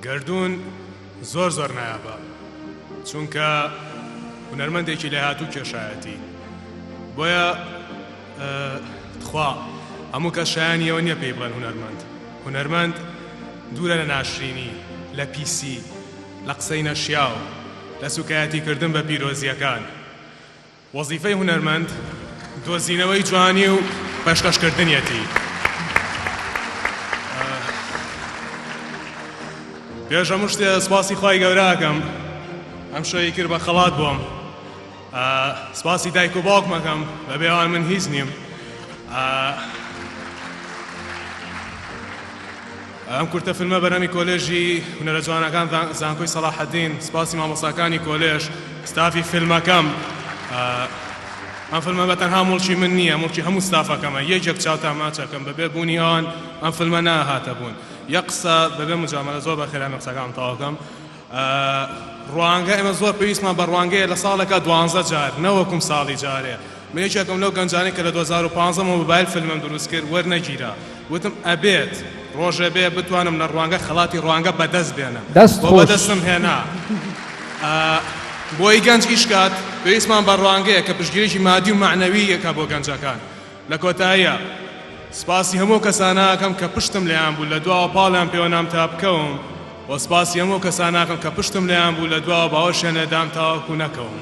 گردون زۆر زۆر نایابە چونکە هونەرمەندێکی لە هاتوو کێشایەتی بۆیە خوا هەموو کەس شایانیەوە نییە پێی بڵێن هونەرمەند دوورە لە ناشرینی لە پیسی لە قسەی نەشیاو لە سوکایەتیکردن بە پیرۆزیەکان وەزیفەی هونەرمەند دۆزینەوەی جوانی و پێشکەشکردنیەتی پێش هەموو شتێ سپاسی خوای گەورەکەم ئەم شەوی کرد بە خەڵات بۆم سپاسی دایک و باوکمەکەم بەبێ ئەوان من هیچ نیم ئەم کورتە فیلمە بەرەمی کۆلێژی هونەرە جوانەکان زانکۆی سەلاحەدین سپاسی مامۆستاکانی کۆلێژ ستافی فیلمەکەم ئەم فیلمە بەتەنها موڵکی من نییە موڵکی هەموو ستافەکەمە یەکێک چاوتا ماچەکەم بەبێ بوونی ئەوان ئەم فیلمە ناهاتە بوون یەک قسە بەبێ مجامەلە زۆر بەخێرا قسەکان تەواوکەم ڕوانگە ئێمە زۆر پێویستمان بە ڕوانگەیە لە ساڵێکە 12 جار نەوەکوم ساڵی جارێ من یەکێکم لەو گەنجانەی کە لە 2015 مۆبایل فیلمم دروست کرد وەرنەگیرا وتم ئەبێت ڕۆژێ بێ بتوانم لە ڕوانگە خەڵاتی ڕوانگە بەدەست بێنم بۆ بەدەستم هێنا بۆی گەنج ئیشکات پێویستمان بە ڕوانگەیە کە پشتگیریی مادی و معنەوی یەکە بۆ گەنجەکان لە کۆتاییە سپاسی هەموو کەساناکەم کە پشتم لێیان بوو لە دواوە پاڵیان پێوە نام تا بکەوم و سپاسی هەموو کەساناکەم کە پشتم لێیان بوو لە دواوە باوەشیان لێدام تاوەکو نەکەوم